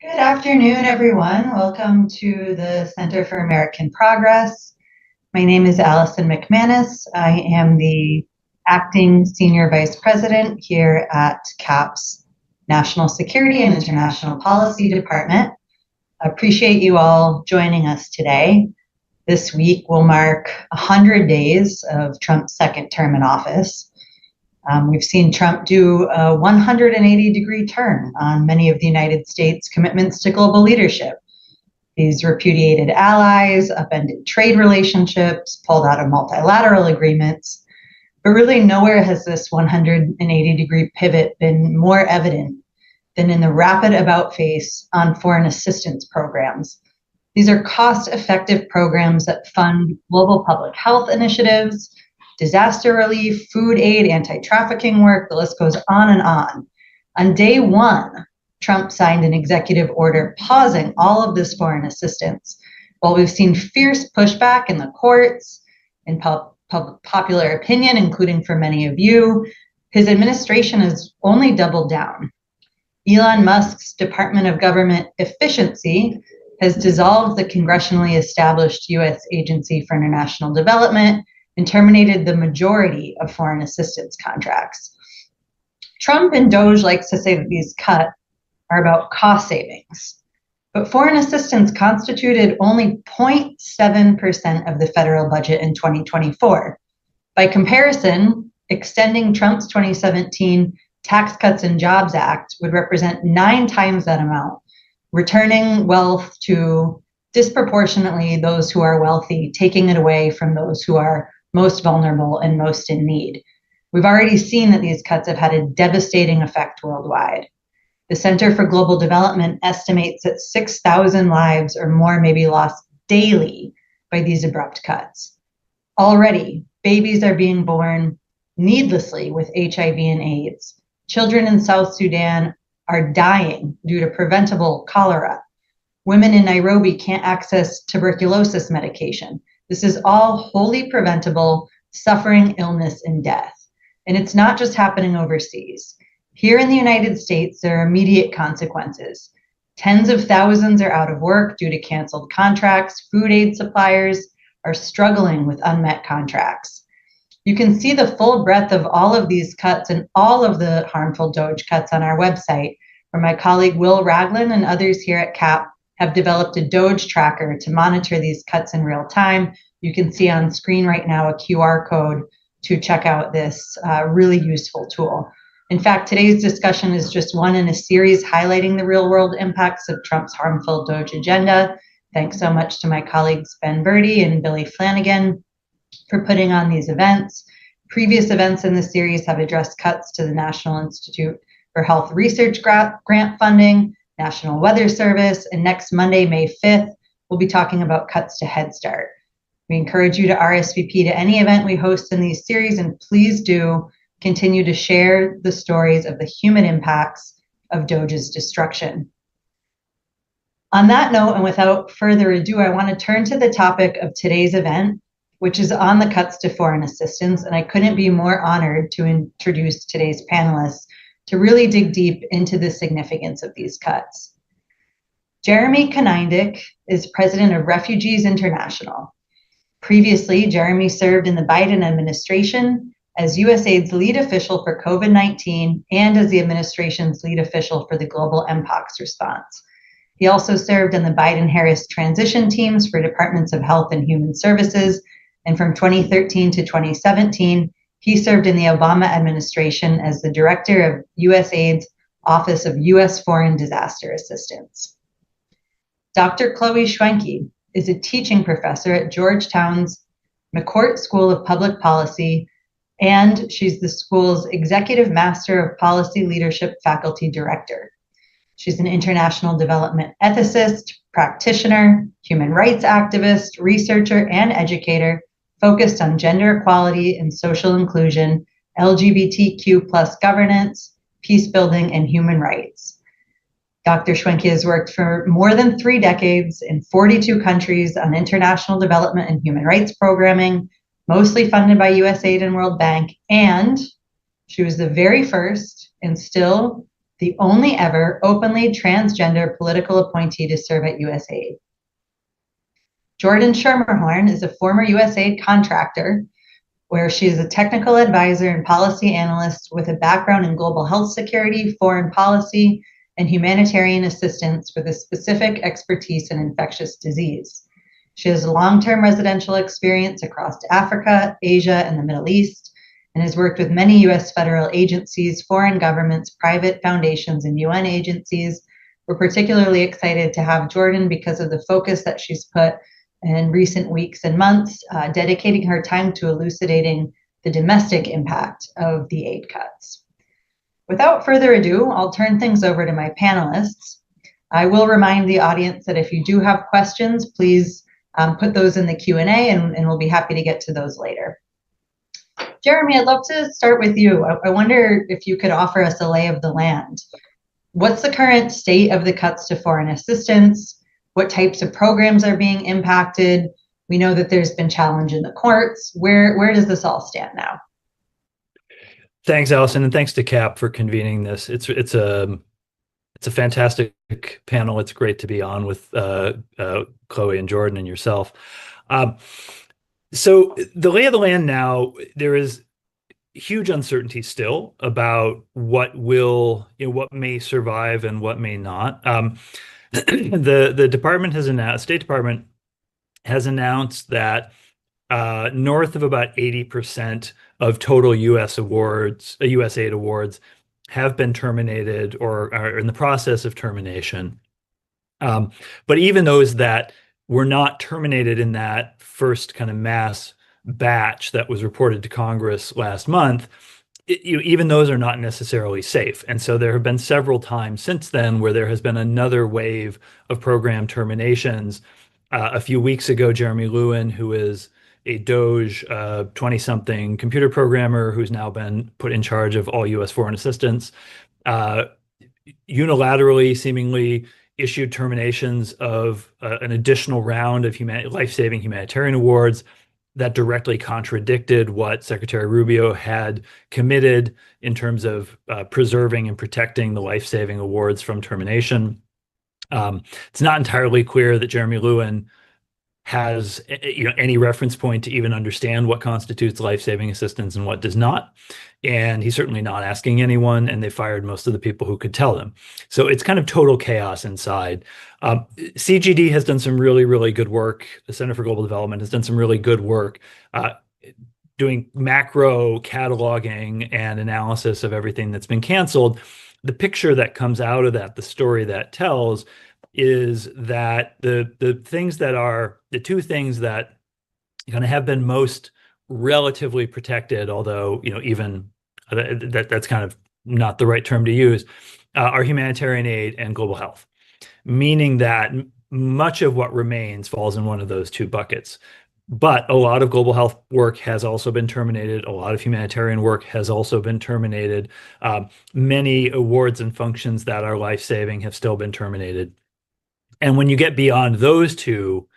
Good afternoon, everyone. Welcome to the Center for American Progress. My name is Allison McManus. I am the acting senior vice president here at CAP's National Security and International Policy Department. I appreciate you all joining us today. This week will mark 100 days of Trump's second term in office. We've seen Trump do a 180-degree turn on many of the United States' commitments to global leadership. He's repudiated allies, upended trade relationships, pulled out of multilateral agreements. But really nowhere has this 180-degree pivot been more evident than in the rapid about-face on foreign assistance programs. These are cost-effective programs that fund global public health initiatives, disaster relief, food aid, anti-trafficking work, the list goes on and on. On day one, Trump signed an executive order pausing all of this foreign assistance. While we've seen fierce pushback in the courts, in popular opinion, including for many of you, his administration has only doubled down. Elon Musk's Department of Government Efficiency has dissolved the congressionally established U.S. Agency for International Development and terminated the majority of foreign assistance contracts. Trump and Doge likes to say that these cuts are about cost savings, but foreign assistance constituted only 0.7% of the federal budget in 2024. By comparison, extending Trump's 2017 Tax Cuts and Jobs Act would represent 9 times that amount, returning wealth to disproportionately those who are wealthy, taking it away from those who are most vulnerable and most in need. We've already seen that these cuts have had a devastating effect worldwide. The Center for Global Development estimates that 6,000 lives or more may be lost daily by these abrupt cuts. Already, babies are being born needlessly with HIV and AIDS. Children in South Sudan are dying due to preventable cholera. Women in Nairobi can't access tuberculosis medication. This is all wholly preventable suffering, illness, and death. And it's not just happening overseas. Here in the United States, there are immediate consequences. Tens of thousands are out of work due to canceled contracts. Food aid suppliers are struggling with unmet contracts. You can see the full breadth of all of these cuts and all of the harmful Doge cuts on our website, where my colleague Will Ragland and others here at CAP have developed a Doge tracker to monitor these cuts in real time. You can see on screen right now a QR code to check out this really useful tool. In fact, today's discussion is just one in a series highlighting the real-world impacts of Trump's harmful Doge agenda. Thanks so much to my colleagues Ben Birdie and Billy Flanagan for putting on these events. Previous events in the series have addressed cuts to the National Institute for Health Research grant funding, National Weather Service, and next Monday, May 5th, we'll be talking about cuts to Head Start. We encourage you to RSVP to any event we host in these series, and please do continue to share the stories of the human impacts of Doge's destruction. On that note, and without further ado, I want to turn to the topic of today's event, which is on the cuts to foreign assistance, and I couldn't be more honored to introduce today's panelists to really dig deep into the significance of these cuts. Jeremy Konyndyk is president of Refugees International. Previously, Jeremy served in the Biden administration as USAID's lead official for COVID-19 and as the administration's lead official for the global Mpox response. He also served in the Biden-Harris transition teams for Departments of Health and Human Services, and from 2013 to 2017, he served in the Obama administration as the director of USAID's Office of U.S. Foreign Disaster Assistance. Dr. Chloe Schwenke is a teaching professor at Georgetown's McCourt School of Public Policy, and she's the school's Executive Master of Policy Leadership Faculty Director. She's an international development ethicist, practitioner, human rights activist, researcher, and educator focused on gender equality and social inclusion, LGBTQ+ governance, peace building, and human rights. Dr. Schwenke has worked for more than 3 decades in 42 countries on international development and human rights programming, mostly funded by USAID and World Bank, and she was the very first and still the only ever openly transgender political appointee to serve at USAID. Jordan Schermerhorn is a former USAID contractor where she is a technical advisor and policy analyst with a background in global health security, foreign policy, and humanitarian assistance with a specific expertise in infectious disease. She has long-term residential experience across Africa, Asia, and the Middle East, and has worked with many U.S. federal agencies, foreign governments, private foundations, and UN agencies. We're particularly excited to have Jordan because of the focus that she's put in recent weeks and months, dedicating her time to elucidating the domestic impact of the aid cuts. Without further ado, I'll turn things over to my panelists. I will remind the audience that if you do have questions, please put those in the Q&A and we'll be happy to get to those later. Jeremy, I'd love to start with you. I wonder if you could offer us a lay of the land. What's the current state of the cuts to foreign assistance? What types of programs are being impacted? We know that there's been challenge in the courts. Where does this all stand now? Thanks, Allison, and thanks to CAP for convening this. It's a fantastic panel. It's great to be on with Chloe and Jordan and yourself. So the lay of the land now, there is huge uncertainty still about what may survive and what may not. The department has announced, State Department has announced that north of about 80% of total USAID awards have been terminated or are in the process of termination. But even those that were not terminated in that first kind of mass batch that was reported to Congress last month, even those are not necessarily safe. And so there have been several times since then where there has been another wave of program terminations. A few weeks ago, Jeremy Lewin, who is a Doge 20-something computer programmer who's now been put in charge of all U.S. foreign assistance, unilaterally, seemingly issued terminations of an additional round of life-saving humanitarian awards that directly contradicted what Secretary Rubio had committed in terms of preserving and protecting the life-saving awards from termination. It's not entirely clear that Jeremy Lewin has any reference point to even understand what constitutes life-saving assistance and what does not. And he's certainly not asking anyone, and they fired most of the people who could tell them. So it's kind of total chaos inside. CGD has done some really, really good work. The Center for Global Development has done some really good work doing macro cataloging and analysis of everything that's been canceled. The picture that comes out of that, the story that tells, is that the two things that kind of have been most relatively protected, although even that's kind of not the right term to use, are humanitarian aid and global health, meaning that much of what remains falls in one of those two buckets. But a lot of global health work has also been terminated. A lot of humanitarian work has also been terminated. Many awards and functions that are life-saving have still been terminated. And when you get beyond those two,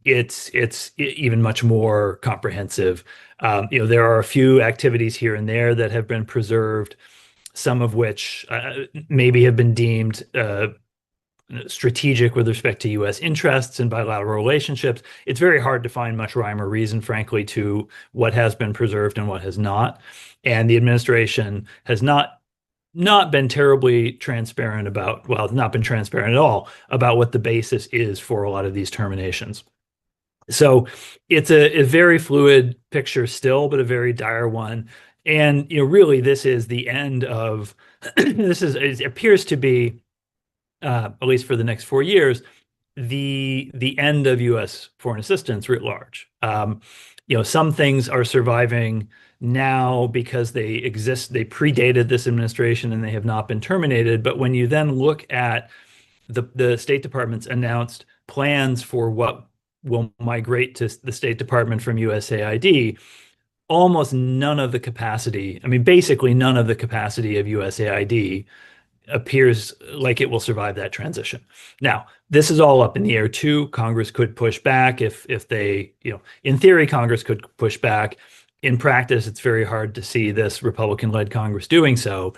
it's even much more comprehensive. There are a few activities here and there that have been preserved, some of which maybe have been deemed strategic with respect to U.S. interests and bilateral relationships. It's very hard to find much rhyme or reason, frankly, to what has been preserved and what has not. And the administration has not been terribly transparent about, well, not been transparent at all about what the basis is for a lot of these terminations. So it's a very fluid picture still, but a very dire one. And really, this is the end of it appears to be, at least for the next 4 years, the end of U.S. foreign assistance writ large. Some things are surviving now because they predated this administration and they have not been terminated. But when you then look at the State Department's announced plans for what will migrate to the State Department from USAID, almost none of the capacity, basically none of the capacity of USAID appears like it will survive that transition. Now, this is all up in the air too. Congress could push back if they, in theory, Congress could push back. In practice, it's very hard to see this Republican-led Congress doing so.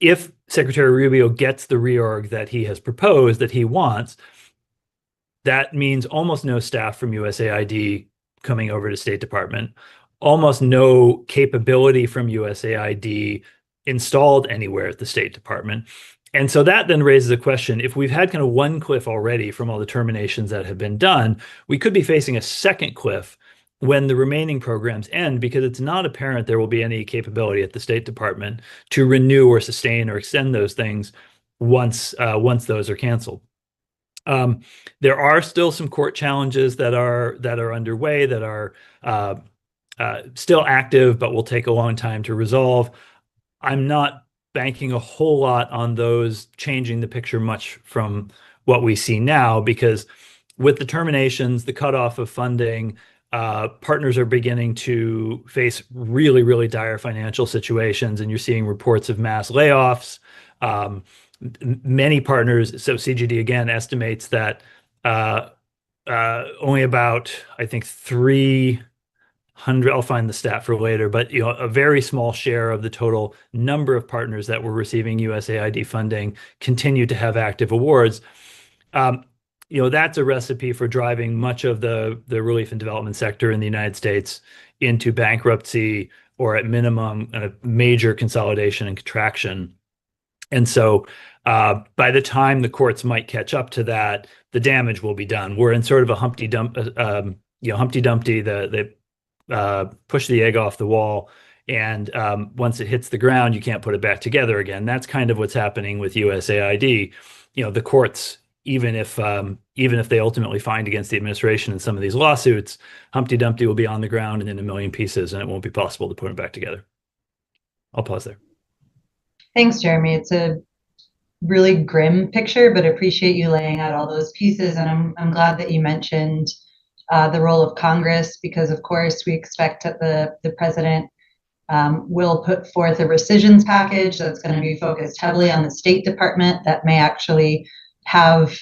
If Secretary Rubio gets the reorg that he has proposed, that he wants, that means almost no staff from USAID coming over to State Department, almost no capability from USAID installed anywhere at the State Department. And so that then raises a question. If we've had kind of one cliff already from all the terminations that have been done, we could be facing a second cliff when the remaining programs end, because it's not apparent there will be any capability at the State Department to renew or sustain or extend those things once those are canceled. There are still some court challenges that are underway, that are still active, but will take a long time to resolve. I'm not banking a whole lot on those changing the picture much from what we see now, because with the terminations, the cutoff of funding, partners are beginning to face really, really dire financial situations, and you're seeing reports of mass layoffs. Many partners, so CGD again estimates that only about, I think, 300, I'll find the stat for later, but a very small share of the total number of partners that were receiving USAID funding continue to have active awards. That's a recipe for driving much of the relief and development sector in the United States into bankruptcy, or at minimum, a major consolidation and contraction. And so by the time the courts might catch up to that, the damage will be done. We're in sort of a Humpty Dumpty, they push the egg off the wall, and once it hits the ground, you can't put it back together again. That's kind of what's happening with USAID. The courts, even if they ultimately find against the administration in some of these lawsuits, Humpty Dumpty will be on the ground and in a million pieces, and it won't be possible to put it back together. I'll pause there. Thanks, Jeremy. It's a really grim picture, but appreciate you laying out all those pieces. And I'm glad that you mentioned the role of Congress, because of course we expect that the president will put forth a rescissions package that's going to be focused heavily on the State Department, that may actually have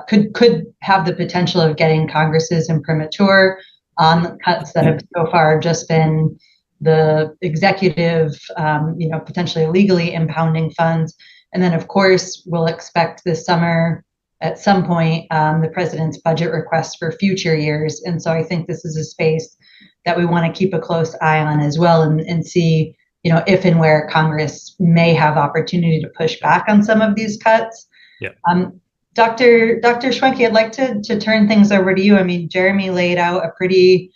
could have the potential of getting Congress's imprimatur on the cuts that have so far just been the executive, potentially illegally impounding funds. And then, of course, we'll expect this summer at some point the president's budget request for future years. And so I think this is a space that we want to keep a close eye on as well, and see, if and where Congress may have opportunity to push back on some of these cuts. Yeah. Dr. Schwenke, I'd like to turn things over to you. I mean, Jeremy laid out a pretty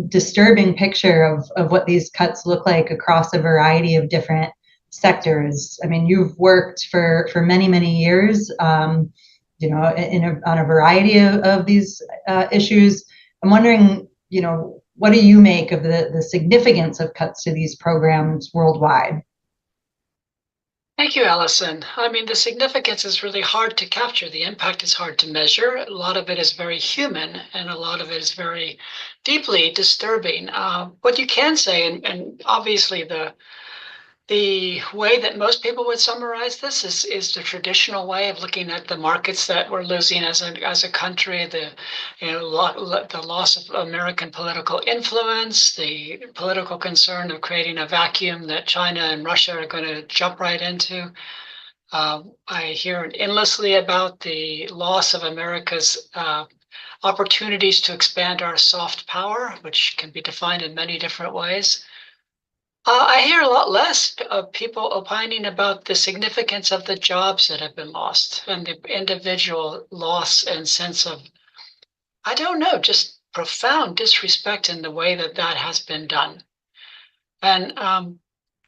disturbing picture of what these cuts look like across a variety of different sectors. I mean, you've worked for many, many years, on a variety of these issues. I'm wondering, what do you make of the significance of cuts to these programs worldwide? Thank you, Allison. I mean, the significance is really hard to capture. The impact is hard to measure. A lot of it is very human, and a lot of it is very deeply disturbing. What you can say, and obviously the way that most people would summarize this is the traditional way of looking at the markets that we're losing as a country, the loss of American political influence, the political concern of creating a vacuum that China and Russia are going to jump right into. I hear endlessly about the loss of America's opportunities to expand our soft power, which can be defined in many different ways. I hear a lot less of people opining about the significance of the jobs that have been lost, and the individual loss and sense of, I don't know, just profound disrespect in the way that has been done. And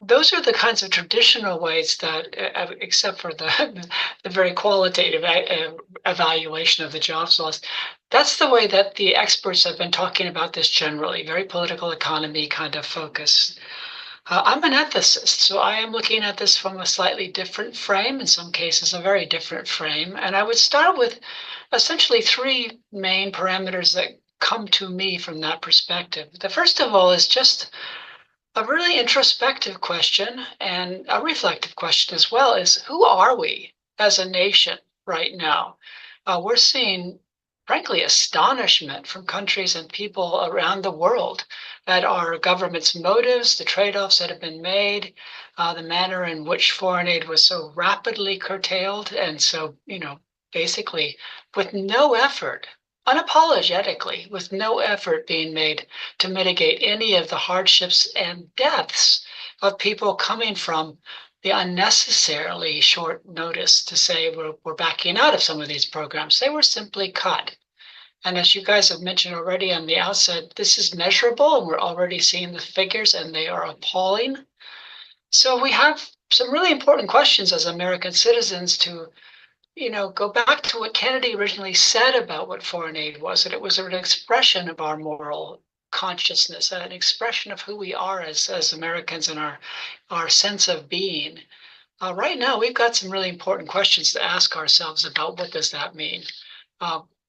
those are the kinds of traditional ways that, except for the very qualitative evaluation of the jobs lost, that's the way that the experts have been talking about this generally, very political economy kind of focus. I'm an ethicist, so I am looking at this from a slightly different frame, in some cases a very different frame. And I would start with essentially three main parameters that come to me from that perspective. The first of all is just a really introspective question, and a reflective question as well, is who are we as a nation right now? We're seeing frankly, astonishment from countries and people around the world at our government's motives, the trade-offs that have been made, the manner in which foreign aid was so rapidly curtailed, and so, basically with no effort, unapologetically, with no effort being made to mitigate any of the hardships and deaths of people coming from the unnecessarily short notice to say we're backing out of some of these programs. They were simply cut. And as you guys have mentioned already on the outset, this is measurable, and we're already seeing the figures, and they are appalling. So we have some really important questions as American citizens to, go back to what Kennedy originally said about what foreign aid was, that it was an expression of our moral consciousness, an expression of who we are as Americans and our sense of being. Right now, we've got some really important questions to ask ourselves about what does that mean.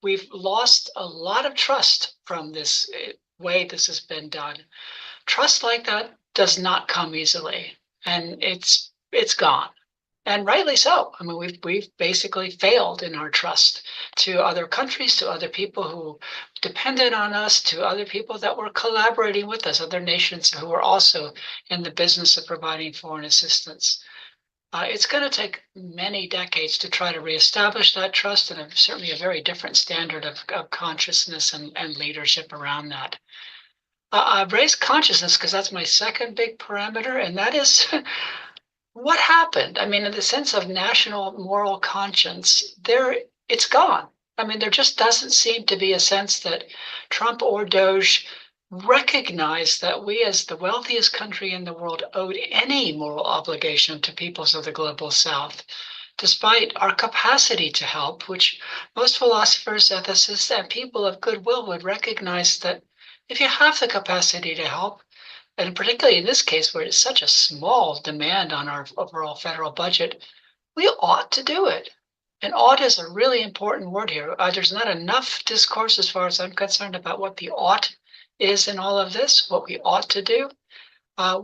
We've lost a lot of trust from this way this has been done. Trust like that does not come easily, and it's gone, and rightly so. I mean, we've basically failed in our trust to other countries, to other people who depended on us, to other people that were collaborating with us, other nations who were also in the business of providing foreign assistance. It's going to take many decades to try to reestablish that trust, and certainly a very different standard of consciousness and leadership around that. I've raised consciousness because that's my second big parameter, and that is what happened. I mean, in the sense of national moral conscience, it's gone. I mean, there just doesn't seem to be a sense that Trump or Doge recognized that we, as the wealthiest country in the world, owed any moral obligation to peoples of the global south, despite our capacity to help, which most philosophers, ethicists, and people of goodwill would recognize that if you have the capacity to help, and particularly in this case where it's such a small demand on our overall federal budget, we ought to do it. And ought is a really important word here. There's not enough discourse, as far as I'm concerned, about what the ought is in all of this, what we ought to do.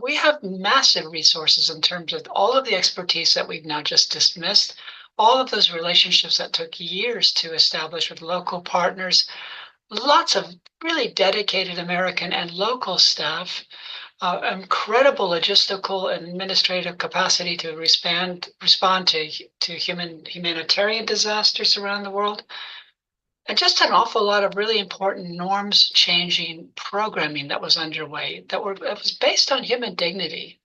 We have massive resources in terms of all of the expertise that we've now just dismissed, all of those relationships that took years to establish with local partners, lots of really dedicated American and local staff, incredible logistical and administrative capacity to respond to humanitarian disasters around the world, and just an awful lot of really important norms changing programming that was underway that was based on human dignity.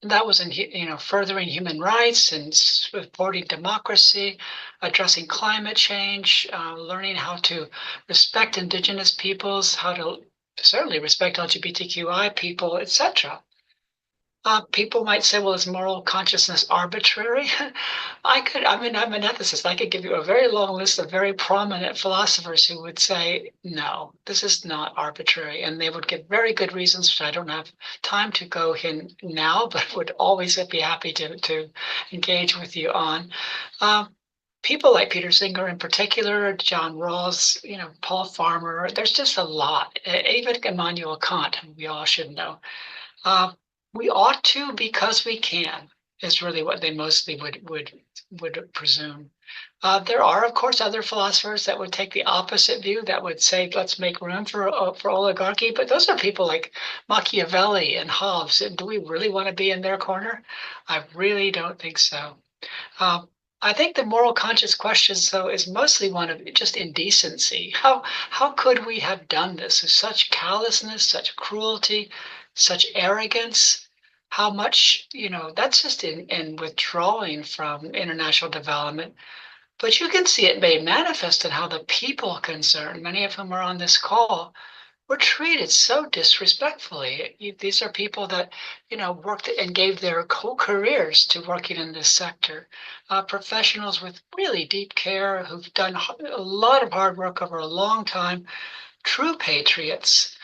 And that was in furthering human rights and supporting democracy, addressing climate change, learning how to respect indigenous peoples, how to certainly respect LGBTQI people, etc. People might say, well, is moral consciousness arbitrary? I'm an ethicist. I could give you a very long list of very prominent philosophers who would say, no, this is not arbitrary. And they would give very good reasons, which I don't have time to go in now, but would always be happy to engage with you on. People like Peter Singer in particular, John Rawls, Paul Farmer, there's just a lot. Even Immanuel Kant, who we all should know. We ought to because we can, is really what they mostly would presume. There are, of course, other philosophers that would take the opposite view, that would say, let's make room for oligarchy. But those are people like Machiavelli and Hobbes. And do we really want to be in their corner? I really don't think so. I think the moral conscience questions, though, is mostly one of just indecency. How could we have done this with such callousness, such cruelty, such arrogance? How much, that's just in withdrawing from international development. But you can see it made manifest in how the people concerned, many of whom are on this call, were treated so disrespectfully. These are people that, worked and gave their whole careers to working in this sector. Professionals with really deep care who've done a lot of hard work over a long time, true patriots.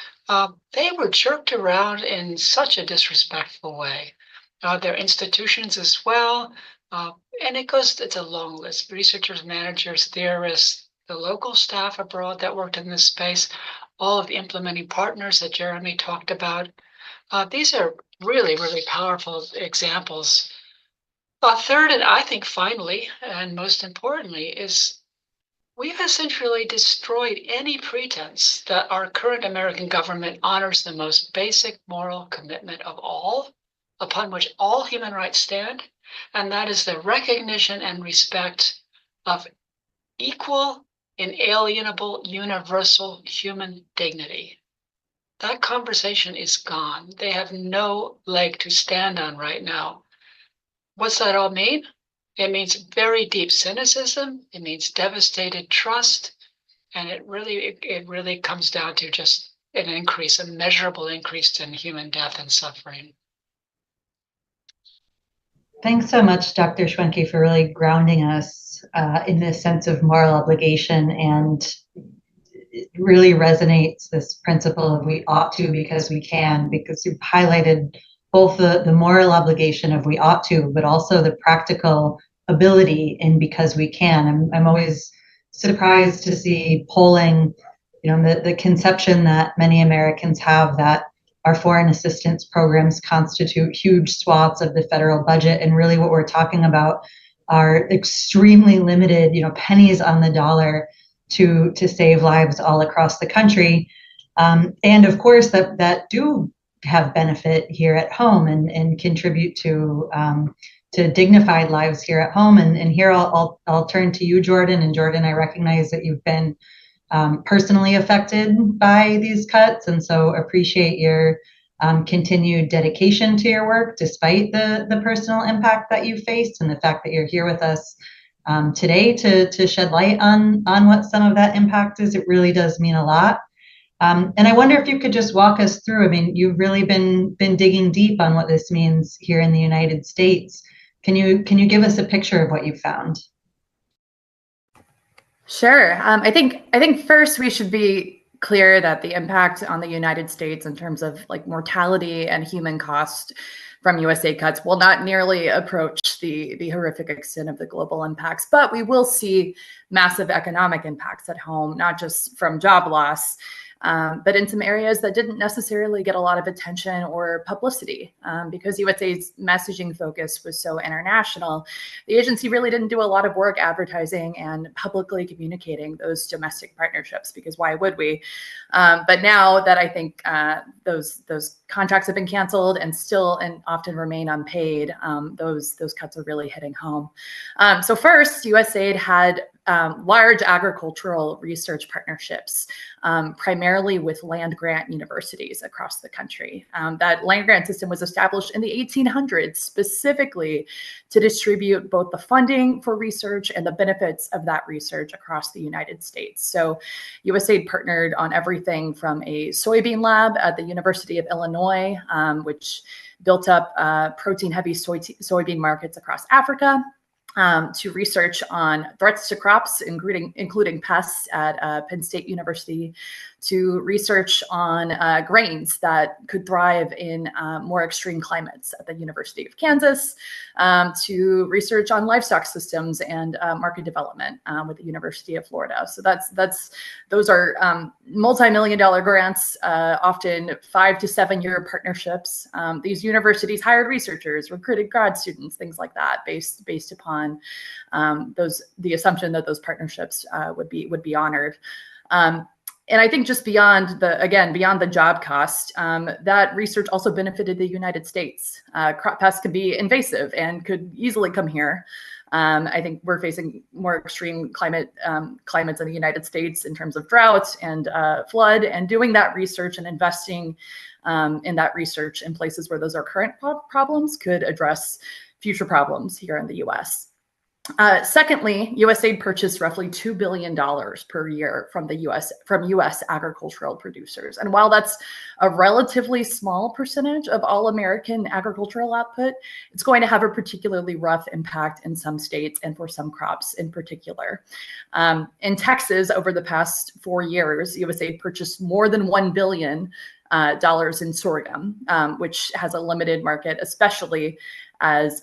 They were jerked around in such a disrespectful way. Their institutions as well. And it's a long list. Researchers, managers, theorists, the local staff abroad that worked in this space, all of the implementing partners that Jeremy talked about. These are really, really powerful examples. Third, and I think finally, and most importantly, is We've essentially destroyed any pretense that our current American government honors the most basic moral commitment of all, upon which all human rights stand, and that is the recognition and respect of equal, inalienable, universal human dignity. That conversation is gone. They have no leg to stand on right now. What's that all mean? It means very deep cynicism. It means devastated trust. And it really comes down to just an increase, a measurable increase in human death and suffering. Thanks so much, Dr. Schwenke, for really grounding us in this sense of moral obligation. And it really resonates, this principle of we ought to because we can, because you've highlighted both the moral obligation of we ought to, but also the practical ability in because we can. I'm always surprised to see polling, the conception that many Americans have that our foreign assistance programs constitute huge swaths of the federal budget, and really what we're talking about are extremely limited, pennies on the dollar to save lives all across the country, and of course that do have benefit here at home and contribute to dignified lives here at home. And here I'll turn to you, Jordan. And Jordan, I recognize that you've been personally affected by these cuts, and so appreciate your continued dedication to your work despite the personal impact that you faced, and the fact that you're here with us today to shed light on what some of that impact is. It really does mean a lot. And I wonder if you could just walk us through. I mean, you've really been digging deep on what this means here in the United States. Can you give us a picture of what you found? Sure. I think first we should be clear that the impact on the United States in terms of like mortality and human cost from USAID cuts will not nearly approach the horrific extent of the global impacts, but we will see massive economic impacts at home, not just from job loss, but in some areas that didn't necessarily get a lot of attention or publicity. Because USAID's messaging focus was so international, the agency really didn't do a lot of work advertising and publicly communicating those domestic partnerships, because why would we? But now that I think those contracts have been canceled and still and often remain unpaid, those cuts are really hitting home. So first, USAID had large agricultural research partnerships, primarily with land-grant universities across the country. That land-grant system was established in the 1800s specifically to distribute both the funding for research and the benefits of that research across the United States. So USAID partnered on everything from a soybean lab at the University of Illinois, which built up protein-heavy soybean markets across Africa, to research on threats to crops, including pests at Penn State University, to research on grains that could thrive in more extreme climates at the University of Kansas, to research on livestock systems and market development with the University of Florida. So those are multi-million-dollar grants, often 5 to 7 year partnerships. These universities hired researchers, recruited grad students, things like that, based upon the assumption that those partnerships would be honored. And I think just beyond the job cost, that research also benefited the United States. Crop pests can be invasive and could easily come here. I think we're facing more extreme climates in the United States in terms of drought and flood, and doing that research and investing in that research in places where those are current problems could address future problems here in the US. Secondly, USAID purchased roughly $2 billion per year from US agricultural producers. And while that's a relatively small percentage of all American agricultural output, it's going to have a particularly rough impact in some states and for some crops in particular. In Texas, over the past 4 years, USAID purchased more than $1 billion in sorghum, which has a limited market, especially as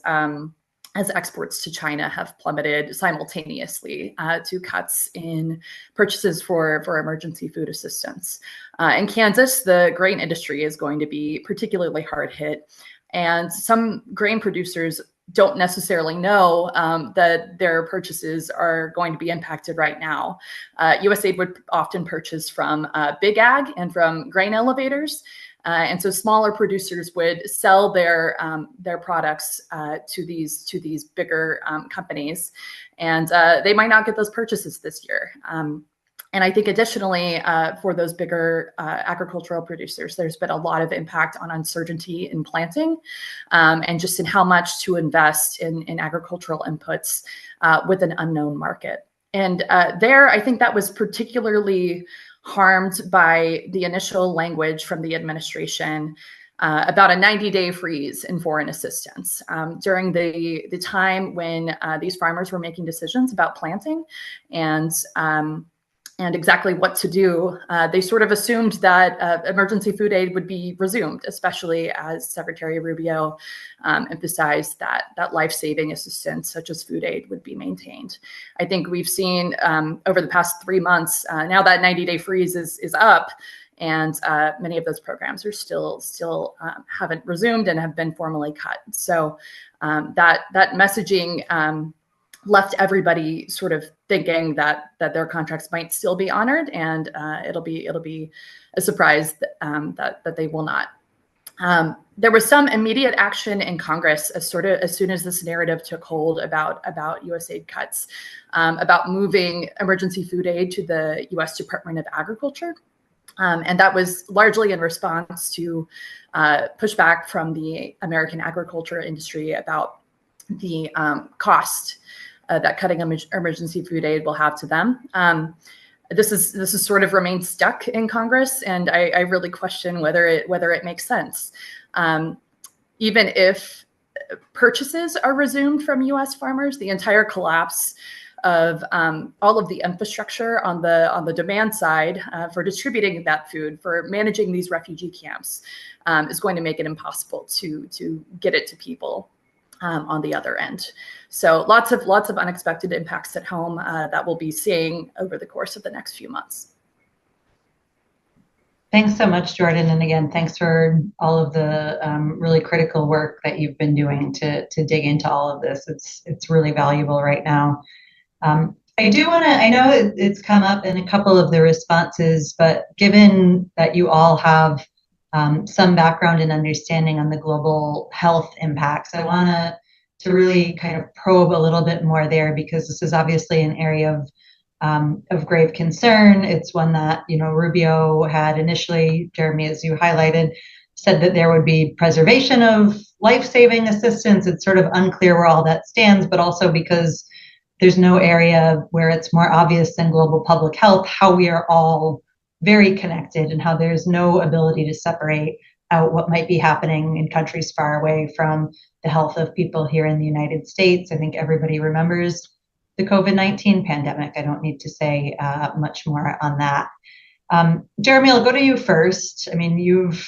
exports to China have plummeted simultaneously to cuts in purchases for emergency food assistance. In Kansas, the grain industry is going to be particularly hard hit, and some grain producers don't necessarily know that their purchases are going to be impacted right now. USAID would often purchase from big ag and from grain elevators. And so smaller producers would sell their products to these bigger companies, and they might not get those purchases this year. And I think additionally, for those bigger agricultural producers, there's been a lot of impact on uncertainty in planting and just in how much to invest in agricultural inputs with an unknown market. And there, I think that was particularly harmed by the initial language from the administration about a 90-day freeze in foreign assistance during the time when these farmers were making decisions about planting and exactly what to do. They sort of assumed that emergency food aid would be resumed, especially as Secretary Rubio emphasized that life-saving assistance, such as food aid, would be maintained. I think we've seen over the past 3 months, now that 90-day freeze is up, and many of those programs are still haven't resumed and have been formally cut. So that messaging left everybody sort of thinking that their contracts might still be honored, and it'll be a surprise that they will not. There was some immediate action in Congress as soon as this narrative took hold about USAID cuts, about moving emergency food aid to the U.S. Department of Agriculture. And that was largely in response to pushback from the American agriculture industry about the cost that cutting emergency food aid will have to them. This is sort of remained stuck in Congress, and I really question whether it makes sense. Even if purchases are resumed from U.S. farmers, the entire collapse of all of the infrastructure on the demand side for distributing that food, for managing these refugee camps, is going to make it impossible to get it to people on the other end. So lots of unexpected impacts at home that we'll be seeing over the course of the next few months. Thanks so much, Jordan. And again, thanks for all of the really critical work that you've been doing to dig into all of this. It's really valuable right now. I do want to, I know it's come up in a couple of the responses, but given that you all have some background and understanding on the global health impacts, I want to really kind of probe a little bit more there, because this is obviously an area of grave concern. It's one that, Rubio had initially, Jeremy, as you highlighted, said that there would be preservation of life-saving assistance. It's sort of unclear where all that stands, but also because there's no area where it's more obvious than global public health how we are all very connected, and how there's no ability to separate out what might be happening in countries far away from the health of people here in the United States. I think everybody remembers the COVID-19 pandemic. I don't need to say much more on that. Jeremy, I'll go to you first. I mean, you've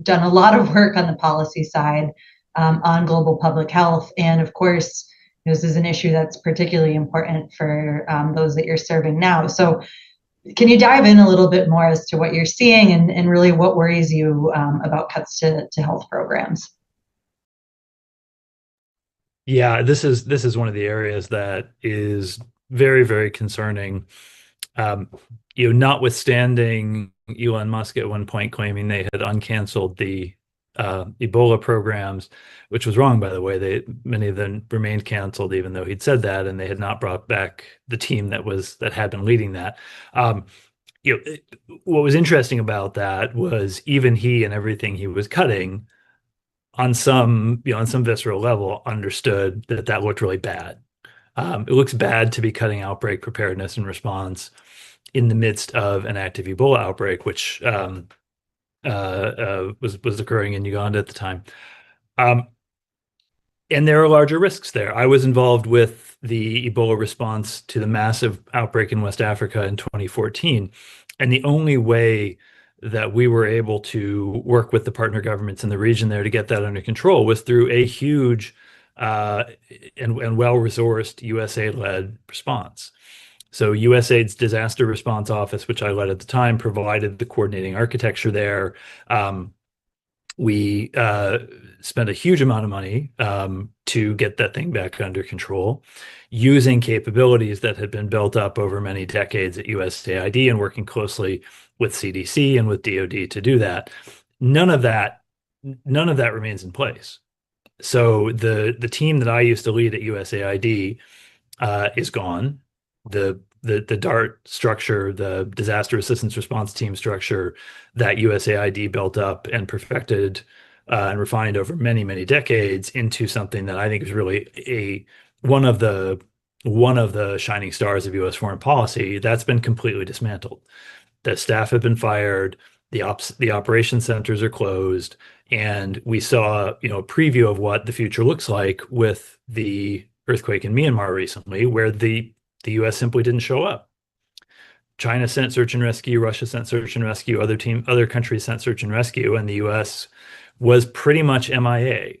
done a lot of work on the policy side on global public health, and of course, this is an issue that's particularly important for those that you're serving now. So can you dive in a little bit more as to what you're seeing and really what worries you about cuts to health programs? Yeah, this is one of the areas that is very, very concerning. Notwithstanding Elon Musk at one point claiming they had uncanceled the Ebola programs, which was wrong, by the way. Many of them remained canceled, even though he'd said that, and they had not brought back the team that had been leading that. What was interesting about that was even he and everything he was cutting, on some visceral level, understood that looked really bad. It looks bad to be cutting outbreak preparedness and response in the midst of an active Ebola outbreak, which was occurring in Uganda at the time. And there are larger risks there. I was involved with the Ebola response to the massive outbreak in West Africa in 2014. And the only way that we were able to work with the partner governments in the region there to get that under control was through a huge and well-resourced USAID-led response. So USAID's Disaster Response Office, which I led at the time, provided the coordinating architecture there. We spent a huge amount of money to get that thing back under control, using capabilities that had been built up over many decades at USAID and working closely with CDC and with DoD to do that. None of that remains in place. So the team that I used to lead at USAID is gone. The DART structure, the disaster assistance response team structure that USAID built up and perfected and refined over many, many decades into something that I think is really one of the shining stars of U.S. foreign policy, that's been completely dismantled. The staff have been fired, the operation centers are closed, and we saw, a preview of what the future looks like with the earthquake in Myanmar recently, where the U.S. simply didn't show up. China sent search and rescue, Russia sent search and rescue, other countries sent search and rescue, and the U.S. was pretty much MIA.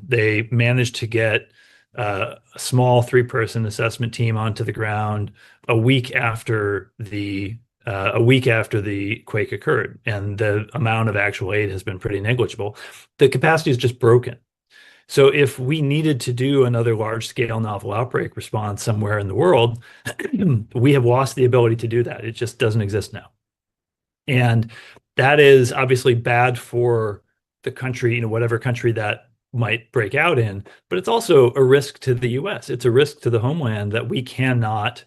They managed to get a small 3-person assessment team onto the ground a week after the quake occurred, and the amount of actual aid has been pretty negligible. The capacity is just broken. So if we needed to do another large-scale novel outbreak response somewhere in the world, we have lost the ability to do that. It just doesn't exist now. And that is obviously bad for the country, whatever country that might break out in, but it's also a risk to the US. It's a risk to the homeland that we cannot,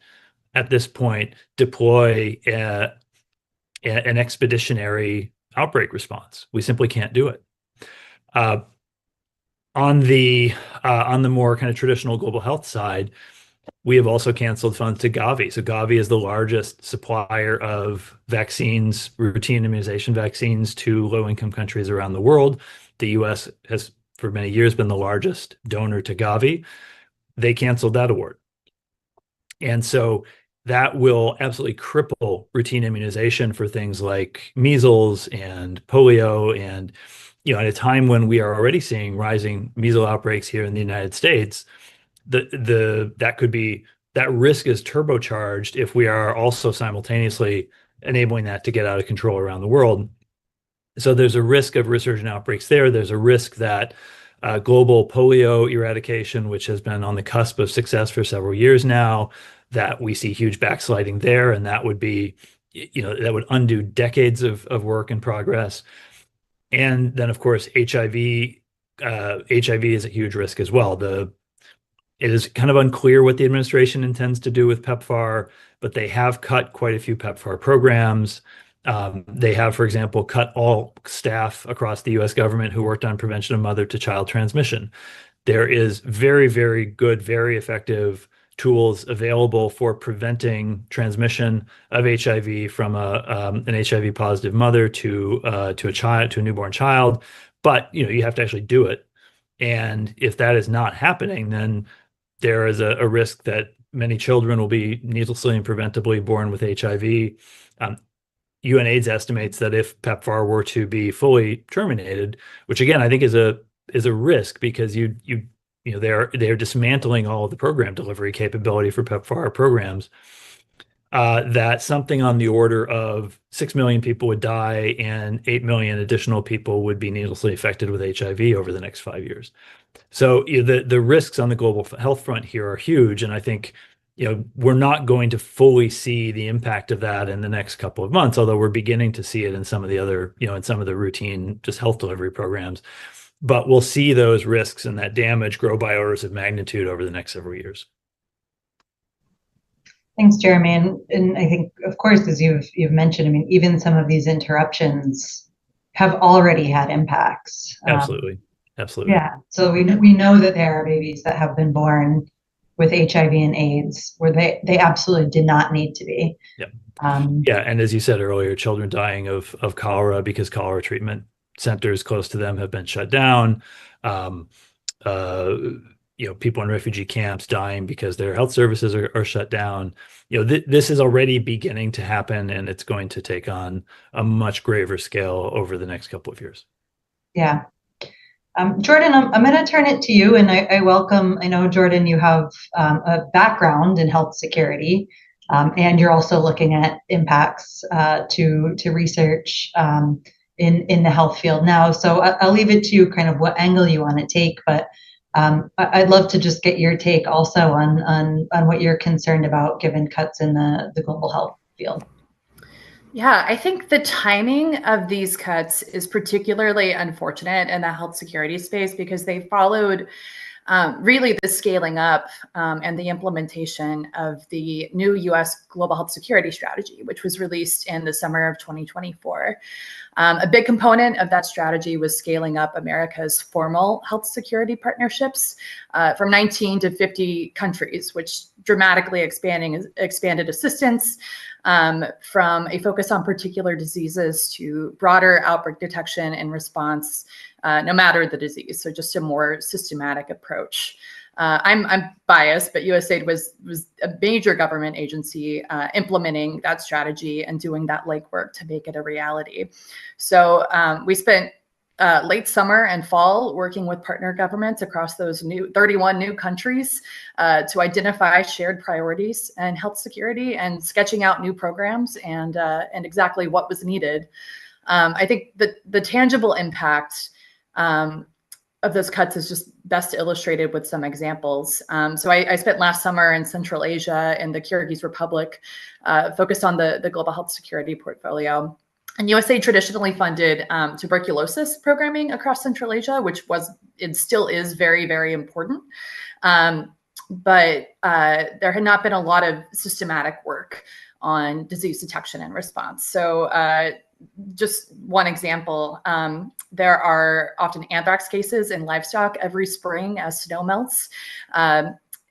at this point, deploy an expeditionary outbreak response. We simply can't do it. On the more kind of traditional global health side, we have also canceled funds to Gavi. So Gavi is the largest supplier of vaccines, routine immunization vaccines, to low-income countries around the world. The U.S. has, for many years, been the largest donor to Gavi. They canceled that award. And so that will absolutely cripple routine immunization for things like measles and polio. And at a time when we are already seeing rising measles outbreaks here in the United States, that risk is turbocharged if we are also simultaneously enabling that to get out of control around the world. So there's a risk of resurgent outbreaks there. There's a risk that global polio eradication, which has been on the cusp of success for several years now, that we see huge backsliding there, and that would be, that would undo decades of work and progress. And then, of course, HIV is a huge risk as well. It is kind of unclear what the administration intends to do with PEPFAR, but they have cut quite a few PEPFAR programs. They have, for example, cut all staff across the U.S. government who worked on prevention of mother-to-child transmission. There is very, very good, very effective tools available for preventing transmission of HIV from an HIV positive mother to a child, to a newborn child. But you have to actually do it. And if that is not happening, then there is a risk that many children will be needlessly and preventably born with HIV. UNAIDS estimates that if PEPFAR were to be fully terminated, which again I think is a risk, because they're dismantling all of the program delivery capability for PEPFAR programs, that something on the order of 6 million people would die and 8 million additional people would be needlessly affected with HIV over the next 5 years. So the risks on the global health front here are huge, and I think we're not going to fully see the impact of that in the next couple of months, although we're beginning to see it in some of the other, in some of the routine just health delivery programs. But we'll see those risks and that damage grow by orders of magnitude over the next several years. Thanks, Jeremy. And I think, of course, as you've mentioned, even some of these interruptions have already had impacts. Absolutely. Absolutely. Yeah. So we know that there are babies that have been born with HIV and AIDS where they absolutely did not need to be. Yeah. And as you said earlier, children dying of cholera because cholera treatment centers close to them have been shut down. People in refugee camps dying because their health services are shut down. This is already beginning to happen, and it's going to take on a much graver scale over the next couple of years. Yeah. Jordan, I'm going to turn it to you, and I know, Jordan, you have a background in health security, and you're also looking at impacts to research in the health field now. So I'll leave it to you, kind of what angle you want to take, but I'd love to just get your take also on what you're concerned about given cuts in the global health field. Yeah, I think the timing of these cuts is particularly unfortunate in the health security space because they followed really the scaling up and the implementation of the new U.S. Global Health Security Strategy, which was released in the summer of 2024. A big component of that strategy was scaling up America's formal health security partnerships from 19 to 50 countries, which dramatically expanded assistance from a focus on particular diseases to broader outbreak detection and response, no matter the disease. So just a more systematic approach. I'm biased, but USAID was a major government agency implementing that strategy and doing that legwork to make it a reality. So we spent late summer and fall working with partner governments across those 31 new countries to identify shared priorities in health security and sketching out new programs and exactly what was needed. I think the tangible impact of those cuts is just best illustrated with some examples. So I spent last summer in Central Asia and the Kyrgyz Republic, focused on the global health security portfolio. And USAID traditionally funded tuberculosis programming across Central Asia, which it still is very, very important. But there had not been a lot of systematic work on disease detection and response. So just one example, there are often anthrax cases in livestock every spring as snow melts.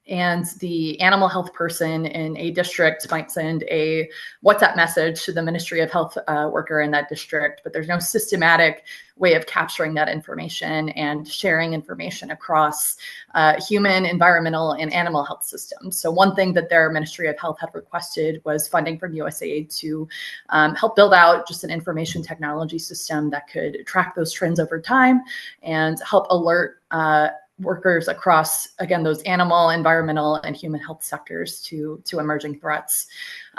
And the animal health person in a district might send a WhatsApp message to the Ministry of Health worker in that district, but there's no systematic way of capturing that information and sharing information across human, environmental, and animal health systems. So one thing that their Ministry of Health had requested was funding from USAID to help build out just an information technology system that could track those trends over time and help alert workers across, again, those animal, environmental, and human health sectors to emerging threats.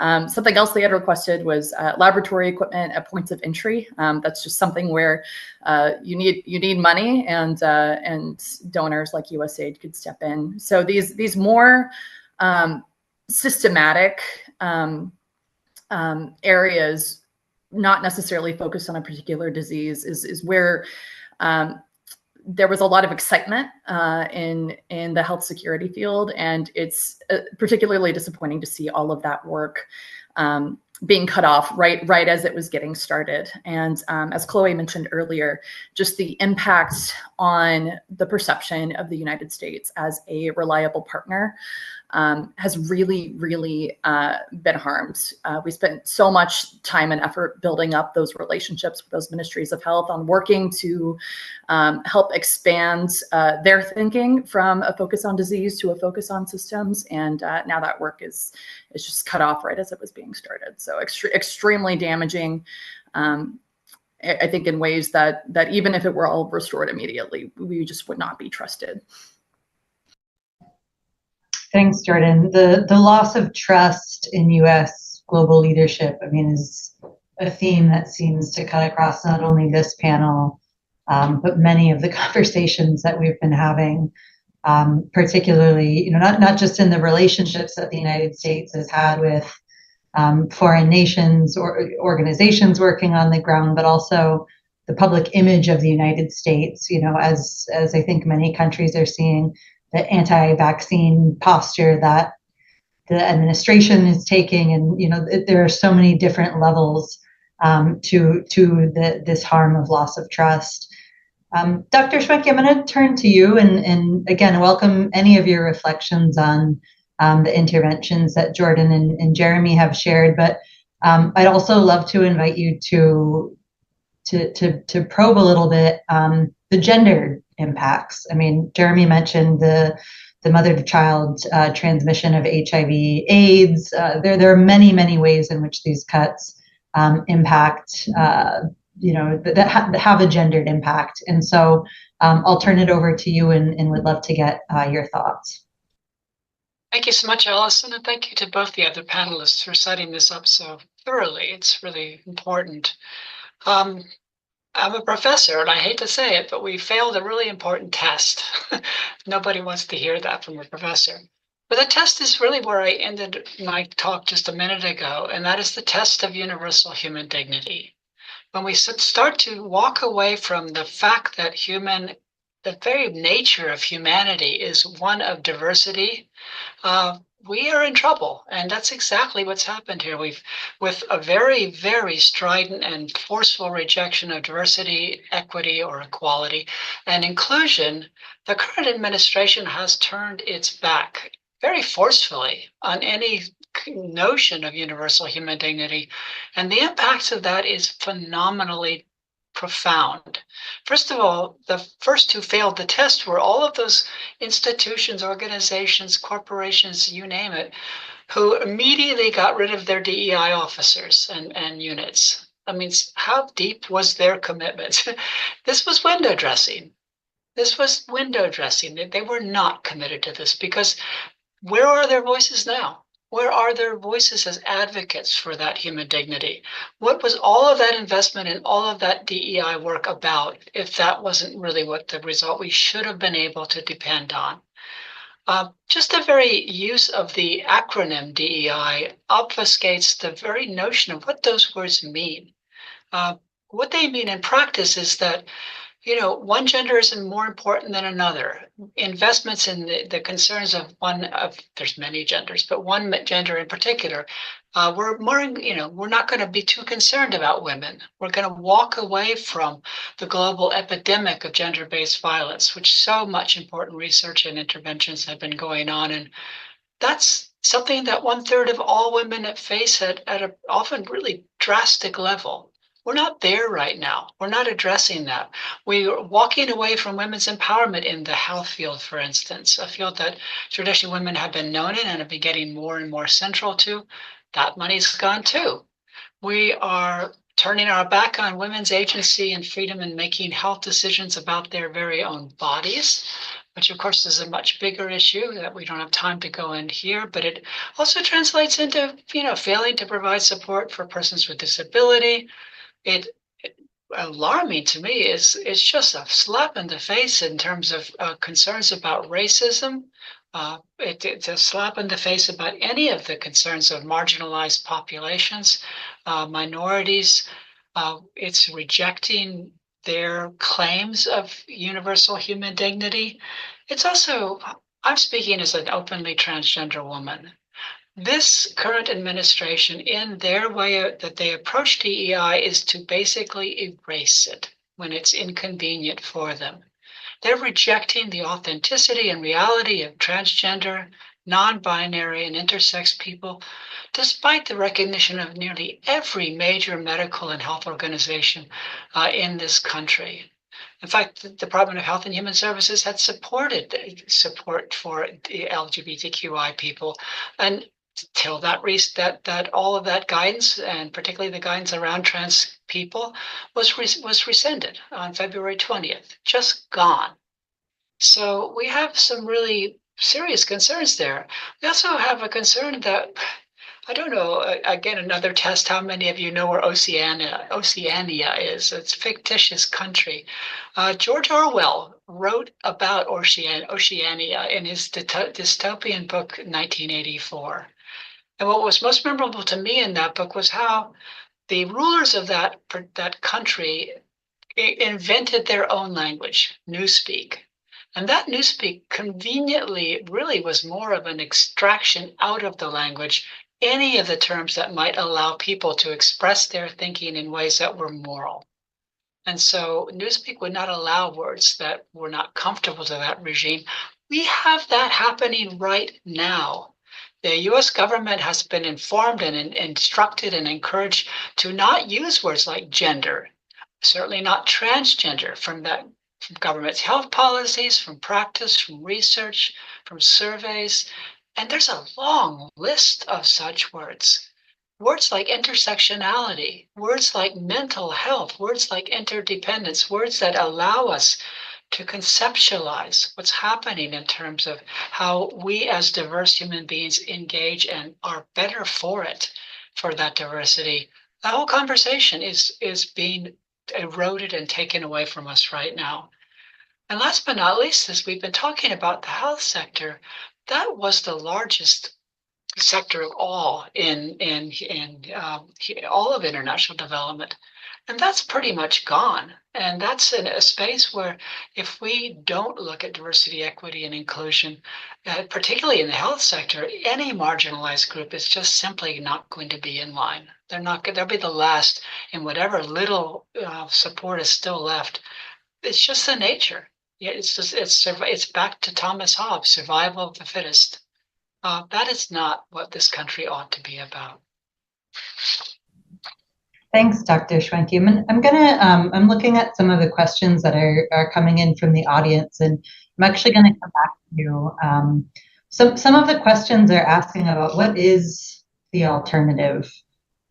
Something else they had requested was laboratory equipment at points of entry. That's just something where you need money, and donors like USAID could step in. So these more systematic areas, not necessarily focused on a particular disease, is where there was a lot of excitement in the health security field, and it's particularly disappointing to see all of that work being cut off right as it was getting started. And as Chloe mentioned earlier, just the impact on the perception of the United States as a reliable partner has really, really been harmed. We spent so much time and effort building up those relationships with those ministries of health on working to help expand their thinking from a focus on disease to a focus on systems. And now that work is just cut off right as it was being started. So extremely damaging, I think, in ways that even if it were all restored immediately, we just would not be trusted. Thanks, Jordan. The loss of trust in U.S. global leadership, I mean, is a theme that seems to cut across not only this panel, but many of the conversations that we've been having, particularly, not just in the relationships that the United States has had with foreign nations or organizations working on the ground, but also the public image of the United States, as I think many countries are seeing the anti-vaccine posture that the administration is taking. And, there are so many different levels to this harm of loss of trust. Dr. Schwenke, I'm going to turn to you and again, welcome any of your reflections on the interventions that Jordan and Jeremy have shared. But I'd also love to invite you to probe a little bit the gender impacts. I mean, Jeremy mentioned the mother-to-child transmission of HIV/AIDS. There are many ways in which these cuts impact, that have a gendered impact. And so I'll turn it over to you and would love to get your thoughts. Thank you so much, Allison, and thank you to both the other panelists for setting this up so thoroughly. It's really important. I'm a professor, and I hate to say it, but we failed a really important test. Nobody wants to hear that from a professor. But the test is really where I ended my talk just a minute ago, and that is the test of universal human dignity. When we start to walk away from the fact that the very nature of humanity is one of diversity, we are in trouble. And that's exactly what's happened here. With a very, very strident and forceful rejection of diversity, equity, or equality and inclusion, the current administration has turned its back very forcefully on any notion of universal human dignity. And the impacts of that is phenomenally profound. First of all, the first who failed the test were all of those institutions, organizations, corporations, you name it, who immediately got rid of their DEI officers and units. I mean, how deep was their commitment? This was window dressing. This was window dressing. They were not committed to this because where are their voices now? Where are their voices as advocates for that human dignity? What was all of that investment and all of that DEI work about if that wasn't really what the result we should have been able to depend on? Just the very use of the acronym DEI obfuscates the very notion of what those words mean. What they mean in practice is that one gender isn't more important than another. Investments in the concerns of there's many genders, but one gender in particular, we're not going to be too concerned about women. We're going to walk away from the global epidemic of gender-based violence, which so much important research and interventions have been going on. And that's something that 1/3 of all women face at a often really drastic level. We're not there right now. We're not addressing that. We're walking away from women's empowerment in the health field, for instance, a field that traditionally women have been known in and have been getting more and more central to. That money's gone too. We are turning our back on women's agency and freedom in making health decisions about their very own bodies, which of course is a much bigger issue that we don't have time to go in here, but it also translates into, failing to provide support for persons with disability. It alarming to me is it's just a slap in the face in terms of concerns about racism. It's a slap in the face about any of the concerns of marginalized populations, minorities. It's rejecting their claims of universal human dignity. It's also, I'm speaking as an openly transgender woman. This current administration, in their way that they approach DEI, is to basically erase it when it's inconvenient for them. They're rejecting the authenticity and reality of transgender, non-binary, and intersex people, despite the recognition of nearly every major medical and health organization in this country. In fact, the Department of Health and Human Services had support for the LGBTQI people, and till that all of that guidance, and particularly the guidance around trans people, was rescinded on February 20th, just gone. So we have some really serious concerns there. We also have a concern that, I don't know, again, another test, how many of you know where Oceania is? It's a fictitious country. George Orwell wrote about Oceania in his dystopian book, 1984. And what was most memorable to me in that book was how the rulers of that country invented their own language, Newspeak. And that Newspeak conveniently really was more of an extraction out of the language, any of the terms that might allow people to express their thinking in ways that were moral. And so Newspeak would not allow words that were not comfortable to that regime. We have that happening right now. The US government has been informed and instructed and encouraged to not use words like gender, certainly not transgender, from government's health policies, from practice, from research, from surveys. And there's a long list of such words. Words like intersectionality, words like mental health, words like interdependence, words that allow us to conceptualize what's happening in terms of how we as diverse human beings engage and are better for it, for that diversity. The whole conversation is being eroded and taken away from us right now. And last but not least, as we've been talking about the health sector, that was the largest sector of all in all of international development. And that's pretty much gone. And that's in a space where if we don't look at diversity, equity, and inclusion, particularly in the health sector, any marginalized group is just simply not going to be in line. They'll be the last in whatever little support is still left. It's just the nature. Yeah, it's back to Thomas Hobbes, survival of the fittest. That is not what this country ought to be about. Thanks, Dr. Schwenke. I'm looking at some of the questions that are coming in from the audience, and I'm actually going to come back to you. Some of the questions are asking about what is the alternative,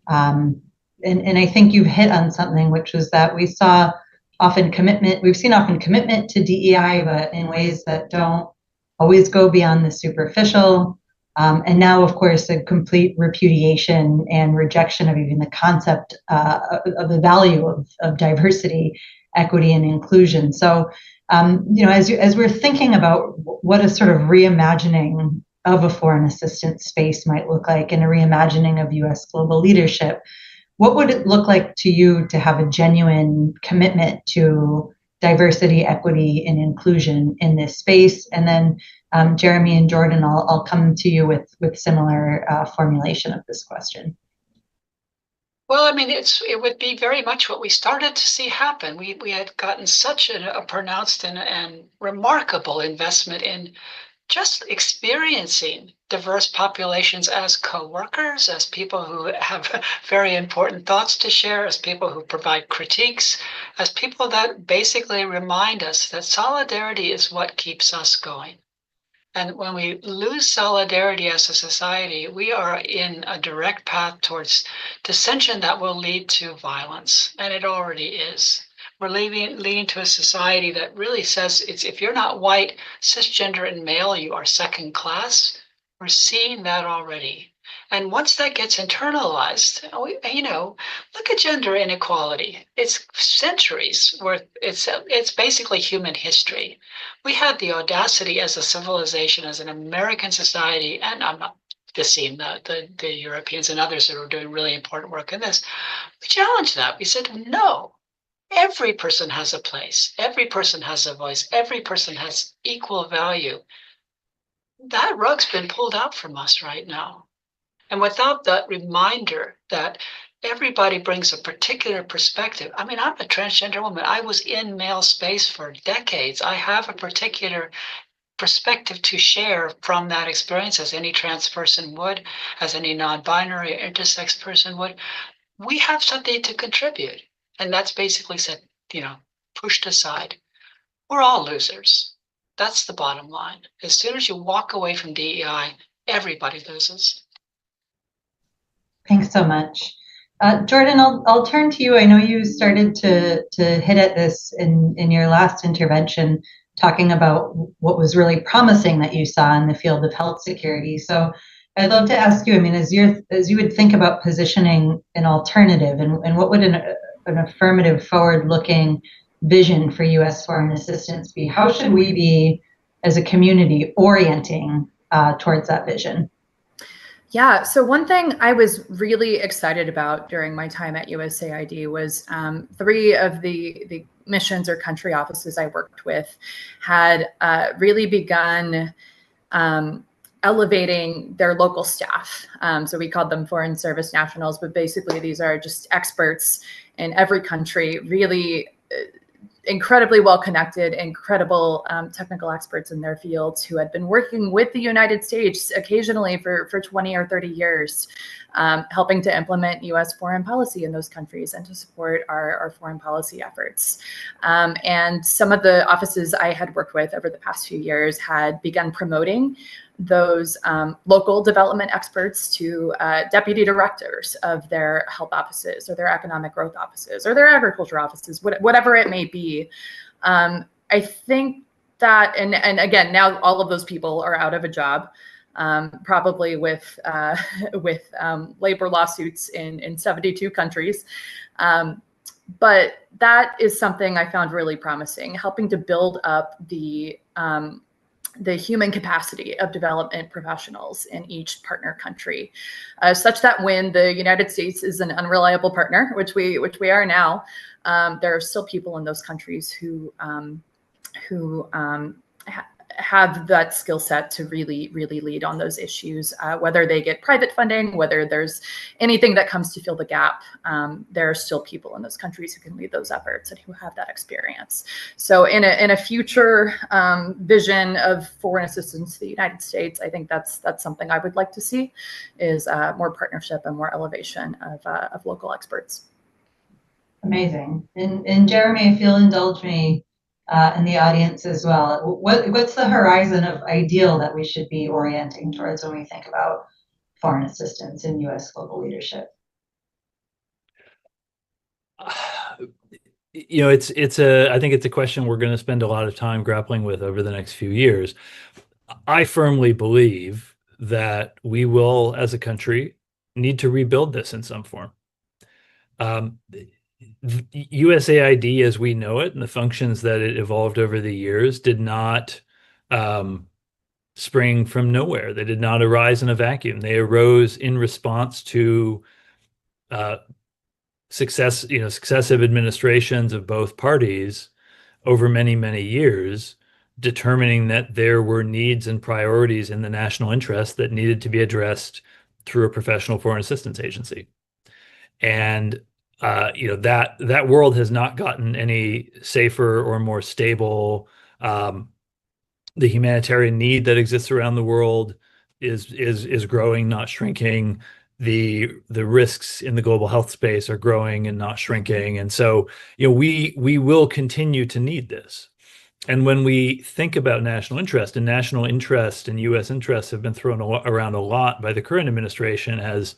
and I think you've hit on something, which was that we've seen often commitment to DEI, but in ways that don't always go beyond the superficial. And now, of course, a complete repudiation and rejection of even the concept of the value of diversity, equity, and inclusion. So, as we're thinking about what a sort of reimagining of a foreign assistance space might look like, and a reimagining of U.S. global leadership, what would it look like to you to have a genuine commitment to diversity, equity, and inclusion in this space? And then Jeremy and Jordan, I'll come to you with similar formulation of this question. Well, I mean, it would be very much what we started to see happen. We had gotten such a pronounced and remarkable investment in just experiencing diverse populations as co-workers, as people who have very important thoughts to share, as people who provide critiques, as people that basically remind us that solidarity is what keeps us going. And when we lose solidarity as a society, we are in a direct path towards dissension that will lead to violence, and it already is. We're leading to a society that really says if you're not white, cisgender, and male, you are second class. We're seeing that already. And once that gets internalized, look at gender inequality. It's centuries worth. It's basically human history. We had the audacity as a civilization, as an American society, and I'm not dissing the Europeans and others that are doing really important work in this. We challenged that. We said, no, every person has a place. Every person has a voice. Every person has equal value. That rug's been pulled out from us right now. And without that reminder that everybody brings a particular perspective. I mean, I'm a transgender woman. I was in male space for decades. I have a particular perspective to share from that experience, as any trans person would, as any non-binary or intersex person would. We have something to contribute. And that's basically said, pushed aside. We're all losers. That's the bottom line. As soon as you walk away from DEI, everybody loses. Thanks so much. Jordan, I'll turn to you. I know you started to hit at this in your last intervention, talking about what was really promising that you saw in the field of health security. So I'd love to ask you, I mean, as you would think about positioning an alternative, and what would an affirmative, forward-looking vision for U.S. foreign assistance be? How should we be, as a community, orienting towards that vision? Yeah, so one thing I was really excited about during my time at USAID was 3 of the missions or country offices I worked with had really begun elevating their local staff. So we called them foreign service nationals, but basically these are just experts in every country, really incredibly well-connected, incredible technical experts in their fields who had been working with the United States occasionally for 20 or 30 years, helping to implement U.S. foreign policy in those countries and to support our foreign policy efforts. And some of the offices I had worked with over the past few years had begun promoting those local development experts to deputy directors of their health offices or their economic growth offices or their agriculture offices, whatever it may be. I think that, and again, now all of those people are out of a job, probably with labor lawsuits in 72 countries. But that is something I found really promising, helping to build up the human capacity of development professionals in each partner country, such that when the United States is an unreliable partner, which we are now, there are still people in those countries who have that skill set to really lead on those issues, whether they get private funding, whether there's anything that comes to fill the gap. There are still people in those countries who can lead those efforts and who have that experience. So in a future vision of foreign assistance to the United States, I think that's something I would like to see, is more partnership and more elevation of local experts. Amazing. And Jeremy, if you'll indulge me, in the audience as well, what's the horizon of ideal that we should be orienting towards when we think about foreign assistance in U.S. global leadership? You know, I think it's a question we're going to spend a lot of time grappling with over the next few years. I firmly believe that we will, as a country, need to rebuild this in some form. USAID as we know it and the functions that it evolved over the years did not spring from nowhere. They did not arise in a vacuum. They arose in response to successive administrations of both parties over many, many years, determining that there were needs and priorities in the national interest that needed to be addressed through a professional foreign assistance agency. And that world has not gotten any safer or more stable. The humanitarian need that exists around the world is growing, not shrinking. The risks in the global health space are growing and not shrinking. And so, we will continue to need this. And when we think about national interest and U.S. interests have been thrown around a lot by the current administration as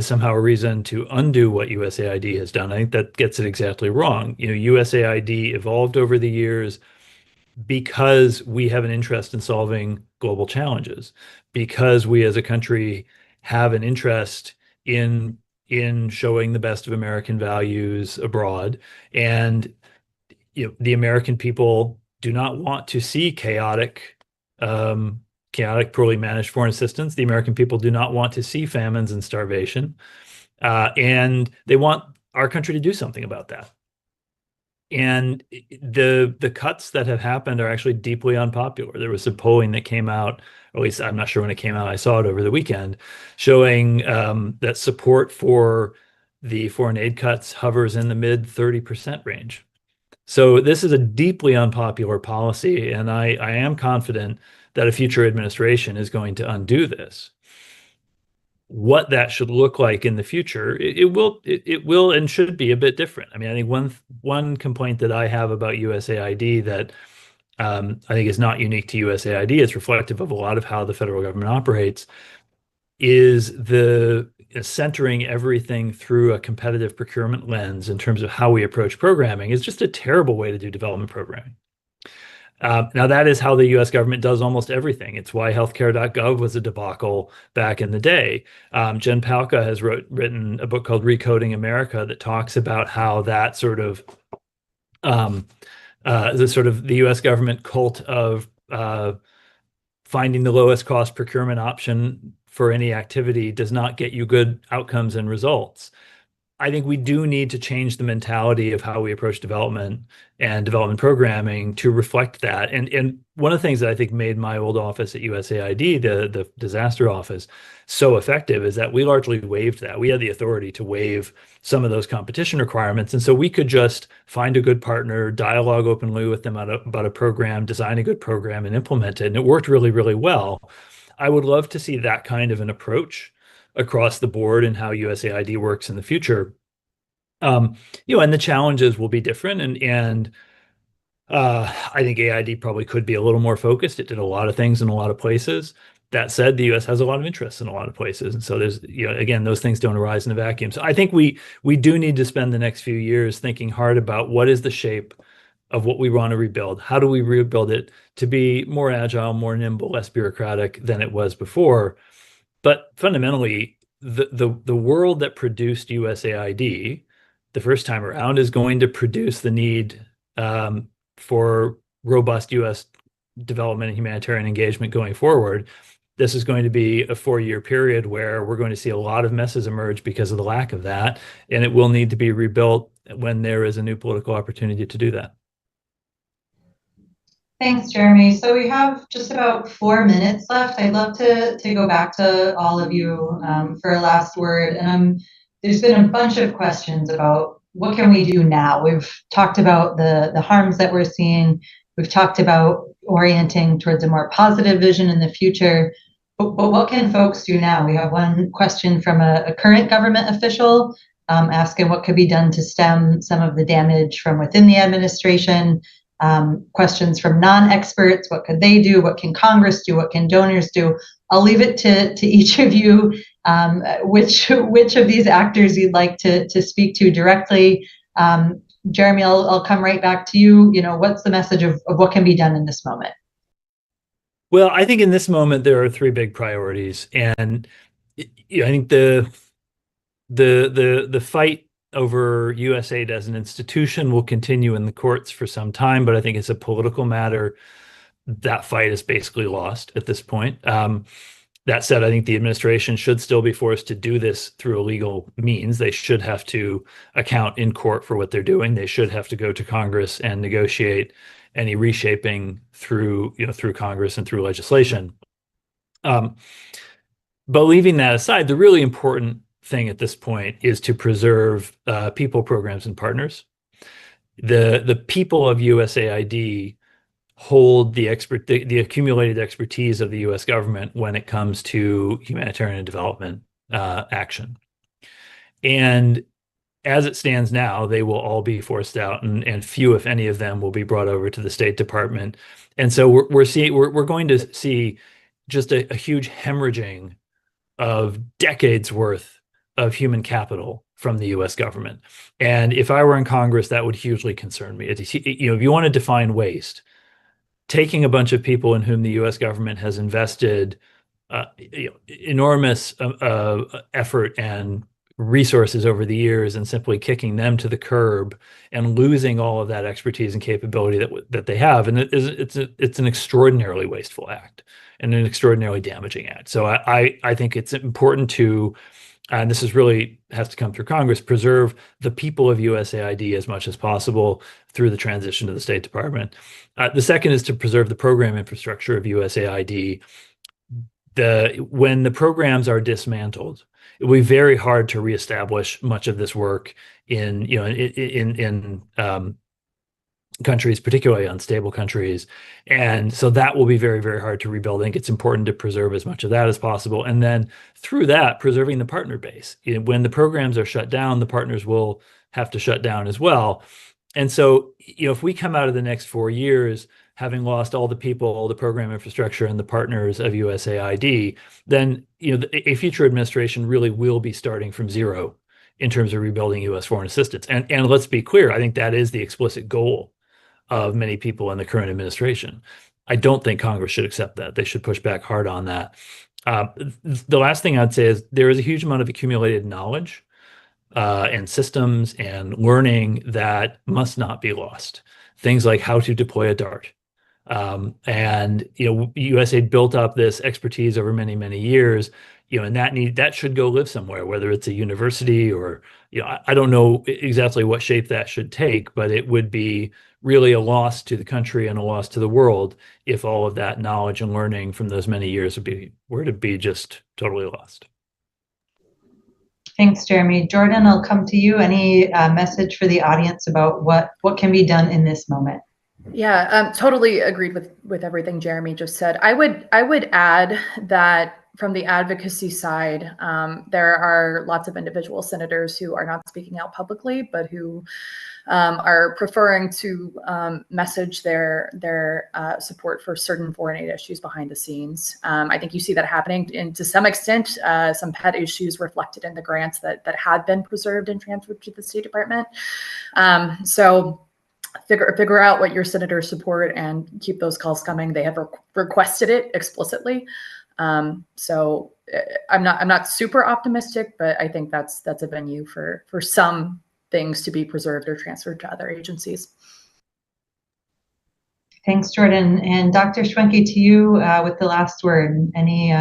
somehow a reason to undo what USAID has done. I think that gets it exactly wrong. USAID evolved over the years because we have an interest in solving global challenges, because we as a country have an interest in showing the best of American values abroad. And the American people do not want to see chaotic, poorly managed foreign assistance. The American people do not want to see famines and starvation. And they want our country to do something about that. And the cuts that have happened are actually deeply unpopular. There was some polling that came out, or at least I'm not sure when it came out, I saw it over the weekend, showing that support for the foreign aid cuts hovers in the mid 30% range. So this is a deeply unpopular policy, and I am confident that a future administration is going to undo this. What that should look like in the future, it will and should be a bit different. I mean, I think one complaint that I have about USAID that I think is not unique to USAID, it's reflective of a lot of how the federal government operates, is the centering everything through a competitive procurement lens in terms of how we approach programming is just a terrible way to do development programming. Now, that is how the U.S. government does almost everything. It's why healthcare.gov was a debacle back in the day. Jen Palka has written a book called Recoding America that talks about how that sort of the U.S. government cult of finding the lowest cost procurement option for any activity does not get you good outcomes and results. I think we do need to change the mentality of how we approach development and development programming to reflect that. And one of the things that I think made my old office at USAID, the disaster office, so effective is that we largely waived that. We had the authority to waive some of those competition requirements. And so we could just find a good partner, dialogue openly with them about a program, design a good program, and implement it. And it worked really, really well. I would love to see that kind of an approach across the board and how USAID works in the future. And the challenges will be different. And I think AID probably could be a little more focused. It did a lot of things in a lot of places. That said, the U.S. has a lot of interests in a lot of places. And so there's, again, those things don't arise in a vacuum. So I think we do need to spend the next few years thinking hard about what is the shape of what we want to rebuild. How do we rebuild it to be more agile, more nimble, less bureaucratic than it was before? But fundamentally, the world that produced USAID the first time around is going to produce the need for robust U.S. development and humanitarian engagement going forward. This is going to be a 4-year period where we're going to see a lot of messes emerge because of the lack of that, and it will need to be rebuilt when there is a new political opportunity to do that. Thanks, Jeremy. So we have just about 4 minutes left. I'd love to go back to all of you for a last word. And there's been a bunch of questions about what can we do now? We've talked about the harms that we're seeing. We've talked about orienting towards a more positive vision in the future. But what can folks do now? We have one question from a current government official asking what could be done to stem some of the damage from within the administration. Questions from non-experts, what could they do? What can Congress do? What can donors do? I'll leave it to each of you, which of these actors you'd like to speak to directly. Jeremy, I'll come right back to you. What's the message of what can be done in this moment? Well, I think in this moment there are 3 big priorities, and I think the fight over USAID as an institution will continue in the courts for some time, but I think it's a political matter. That fight is basically lost at this point. That said, I think the administration should still be forced to do this through a legal means. They should have to account in court for what they're doing. They should have to go to Congress and negotiate any reshaping through Congress and through legislation. But leaving that aside, the really important thing at this point is to preserve people, programs, and partners. The people of USAID hold the accumulated expertise of the U.S. government when it comes to humanitarian and development action. And as it stands now, they will all be forced out, and few, if any of them, will be brought over to the State Department. And so we're going to see just a huge hemorrhaging of decades worth of human capital from the U.S. government. And if I were in Congress, that would hugely concern me. If you want to define waste, taking a bunch of people in whom the U.S. government has invested enormous effort and resources over the years and simply kicking them to the curb and losing all of that expertise and capability that they have, and it's an extraordinarily wasteful act and an extraordinarily damaging act. So I think it's important to, and this really has to come through Congress, preserve the people of USAID as much as possible through the transition to the State Department. The second is to preserve the program infrastructure of USAID. When the programs are dismantled, it will be very hard to reestablish much of this work in countries, particularly unstable countries. And so that will be very, very hard to rebuild. I think it's important to preserve as much of that as possible. And then through that, preserving the partner base. When the programs are shut down, the partners will have to shut down as well. And so, if we come out of the next 4 years having lost all the people, all the program infrastructure, and the partners of USAID, then a future administration really will be starting from zero in terms of rebuilding U.S. foreign assistance. And let's be clear, I think that is the explicit goal of many people in the current administration. I don't think Congress should accept that. They should push back hard on that. The last thing I'd say is there is a huge amount of accumulated knowledge and systems and learning that must not be lost. Things like how to deploy a dart. And USAID built up this expertise over many, many years, and that should go live somewhere, whether it's a university or, I don't know exactly what shape that should take, but it would be really a loss to the country and a loss to the world if all of that knowledge and learning from those many years were to be just totally lost. Thanks, Jeremy. Jordan, I'll come to you. Any message for the audience about what can be done in this moment? Yeah, totally agreed with everything Jeremy just said. I would add that from the advocacy side, there are lots of individual senators who are not speaking out publicly, but who are preferring to message their support for certain foreign aid issues behind the scenes. I think you see that happening, and to some extent, some pet issues reflected in the grants that had been preserved and transferred to the State Department. So figure out what your senators support and keep those calls coming. They have requested it explicitly. So I'm not super optimistic, but I think that's a venue for some things to be preserved or transferred to other agencies. Thanks, Jordan. And Dr. Schwenke, to you with the last word. Any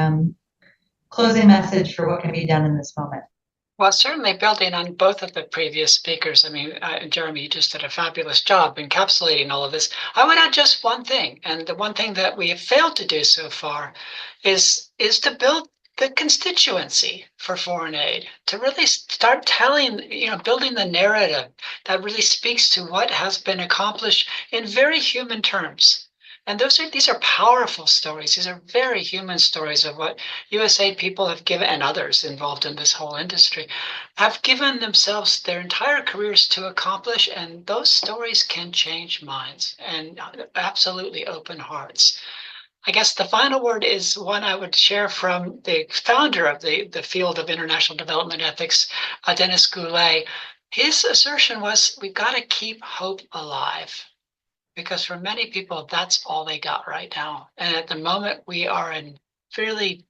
closing message for what can be done in this moment? Well, certainly building on both of the previous speakers. I mean, Jeremy, you just did a fabulous job encapsulating all of this. I would add just one thing, and the one thing that we have failed to do so far is to build the constituency for foreign aid, to really start telling, building the narrative that really speaks to what has been accomplished in very human terms. And these are powerful stories. These are very human stories of what USAID people have given, and others involved in this whole industry, have given themselves their entire careers to accomplish. And those stories can change minds and absolutely open hearts. I guess the final word is one I would share from the founder of the field of international development ethics, Dennis Goulet. His assertion was, we've got to keep hope alive. Because for many people, that's all they got right now. And at the moment, we are in fairly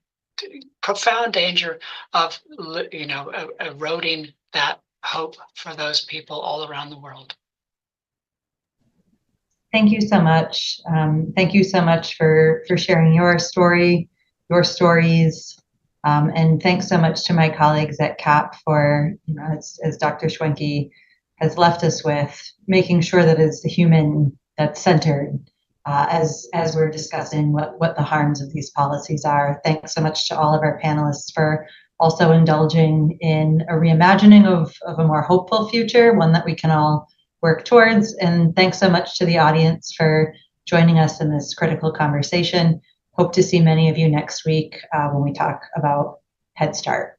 profound danger of, eroding that hope for those people all around the world. Thank you so much. Thank you so much for sharing your story, your stories. And thanks so much to my colleagues at CAP for, as Dr. Schwenke has left us with, making sure that it's the human that's centered as we're discussing what the harms of these policies are. Thanks so much to all of our panelists for also indulging in a reimagining of a more hopeful future, one that we can all work towards. And thanks so much to the audience for joining us in this critical conversation. Hope to see many of you next week when we talk about Head Start.